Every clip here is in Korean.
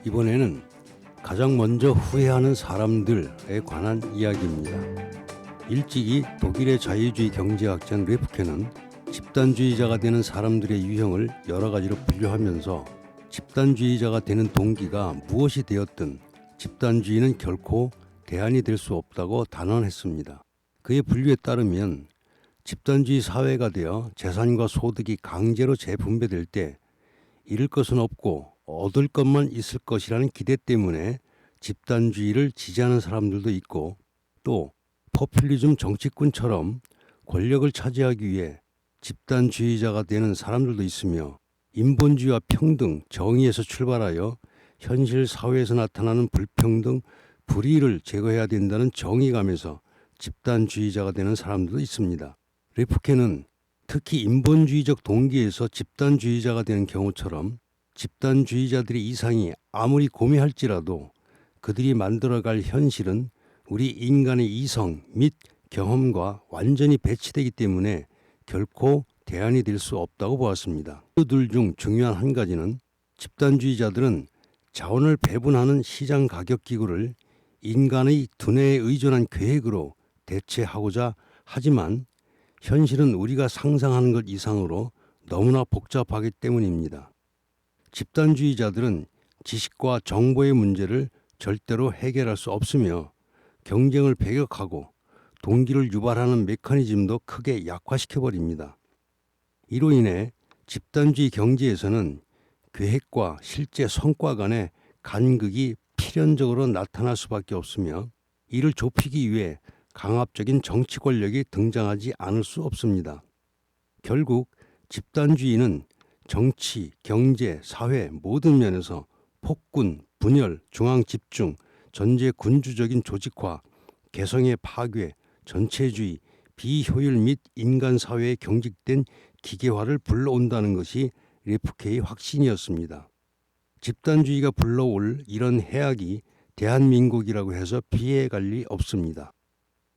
이번에는 가장 먼저 후회하는 사람들에 관한 이야기입니다. 일찍이 독일의 자유주의 경제학자 레프케는 집단주의자가 되는 사람들의 유형을 여러 가지로 분류하면서 집단주의자가 되는 동기가 무엇이 되었든 집단주의는 결코 대안이 될 수 없다고 단언했습니다. 그의 분류에 따르면 집단주의 사회가 되어 재산과 소득이 강제로 재분배될 때 잃을 것은 없고 얻을 것만 있을 것이라는 기대 때문에 집단주의를 지지하는 사람들도 있고, 또 포퓰리즘 정치꾼처럼 권력을 차지하기 위해 집단주의자가 되는 사람들도 있으며, 인본주의와 평등, 정의에서 출발하여 현실 사회에서 나타나는 불평등, 불의를 제거해야 된다는 정의감에서 집단주의자가 되는 사람들도 있습니다. 레프케는 특히 인본주의적 동기에서 집단주의자가 되는 경우처럼 집단주의자들의 이상이 아무리 고매할지라도 그들이 만들어갈 현실은 우리 인간의 이성 및 경험과 완전히 배치되기 때문에 결코 대안이 될 수 없다고 보았습니다. 그들 중 중요한 한 가지는 집단주의자들은 자원을 배분하는 시장 가격 기구를 인간의 두뇌에 의존한 계획으로 대체하고자 하지만 현실은 우리가 상상하는 것 이상으로 너무나 복잡하기 때문입니다. 집단주의자들은 지식과 정보의 문제를 절대로 해결할 수 없으며 경쟁을 배격하고 동기를 유발하는 메커니즘도 크게 약화시켜버립니다. 이로 인해 집단주의 경제에서는 계획과 실제 성과 간의 간극이 필연적으로 나타날 수밖에 없으며, 이를 좁히기 위해 강압적인 정치 권력이 등장하지 않을 수 없습니다. 결국 집단주의는 정치, 경제, 사회 모든 면에서 폭군, 분열, 중앙 집중, 전제 군주적인 조직화, 개성의 파괴, 전체주의, 비효율 및 인간 사회에 경직된 기계화를 불러온다는 것이 레프케의 확신이었습니다. 집단주의가 불러올 이런 해악이 대한민국이라고 해서 피해갈 리 없습니다.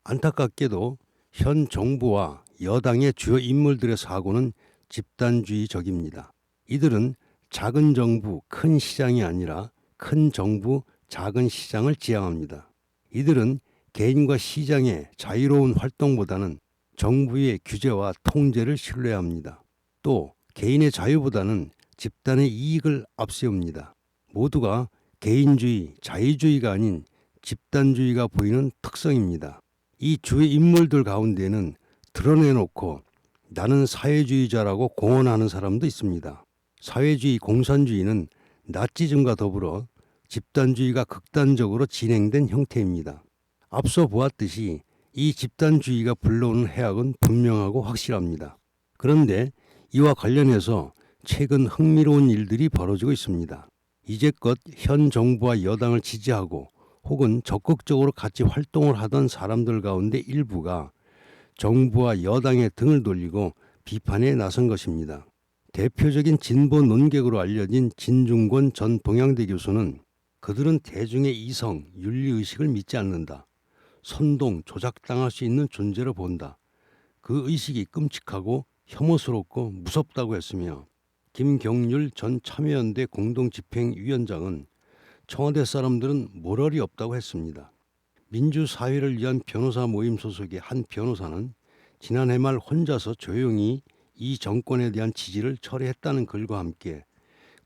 안타깝게도 현 정부와 여당의 주요 인물들의 사고는 집단주의적입니다. 이들은 작은 정부, 큰 시장이 아니라 큰 정부, 작은 시장을 지향합니다. 이들은 개인과 시장의 자유로운 활동보다는 정부의 규제와 통제를 신뢰합니다. 또 개인의 자유보다는 집단의 이익을 앞세웁니다. 모두가 개인주의, 자유주의가 아닌 집단주의가 보이는 특성입니다. 이 주요 인물들 가운데는 드러내놓고 나는 사회주의자라고 공언하는 사람도 있습니다. 사회주의, 공산주의는 나치즘과 더불어 집단주의가 극단적으로 진행된 형태입니다. 앞서 보았듯이 이 집단주의가 불러오는 해악은 분명하고 확실합니다. 그런데 이와 관련해서 최근 흥미로운 일들이 벌어지고 있습니다. 이제껏 현 정부와 여당을 지지하고 혹은 적극적으로 같이 활동을 하던 사람들 가운데 일부가 정부와 여당의 등을 돌리고 비판에 나선 것입니다. 대표적인 진보 논객으로 알려진 진중권 전 동양대 교수는 그들은 대중의 이성, 윤리의식을 믿지 않는다. 선동, 조작당할 수 있는 존재로 본다. 그 의식이 끔찍하고 혐오스럽고 무섭다고 했으며, 김경률 전 참여연대 공동집행위원장은 청와대 사람들은 모럴이 없다고 했습니다. 민주사회를 위한 변호사 모임 소속의 한 변호사는 지난해 말 혼자서 조용히 이 정권에 대한 지지를 철회했다는 글과 함께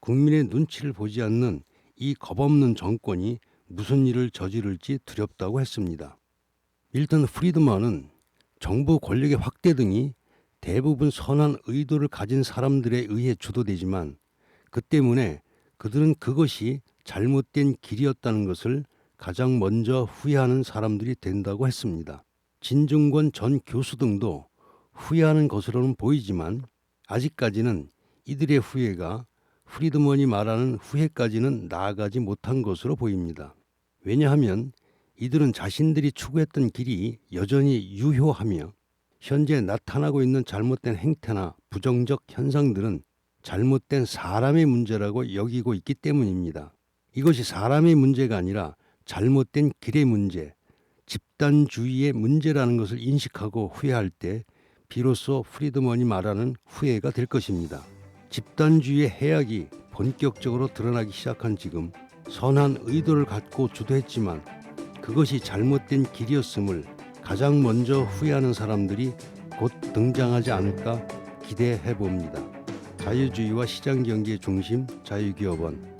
국민의 눈치를 보지 않는 이 겁없는 정권이 무슨 일을 저지를지 두렵다고 했습니다. 밀턴 프리드만은 정부 권력의 확대 등이 대부분 선한 의도를 가진 사람들에 의해 주도되지만 그 때문에 그들은 그것이 잘못된 길이었다는 것을 가장 먼저 후회하는 사람들이 된다고 했습니다. 진중권 전 교수 등도 후회하는 것으로는 보이지만 아직까지는 이들의 후회가 프리드먼이 말하는 후회까지는 나아가지 못한 것으로 보입니다. 왜냐하면 이들은 자신들이 추구했던 길이 여전히 유효하며 현재 나타나고 있는 잘못된 행태나 부정적 현상들은 잘못된 사람의 문제라고 여기고 있기 때문입니다. 이것이 사람의 문제가 아니라 잘못된 길의 문제, 집단주의의 문제라는 것을 인식하고 후회할 때 비로소 프리드먼이 말하는 후회가 될 것입니다. 집단주의의 해악이 본격적으로 드러나기 시작한 지금 선한 의도를 갖고 주도했지만 그것이 잘못된 길이었음을 가장 먼저 후회하는 사람들이 곧 등장하지 않을까 기대해 봅니다. 자유주의와 시장경제의 중심 자유기업원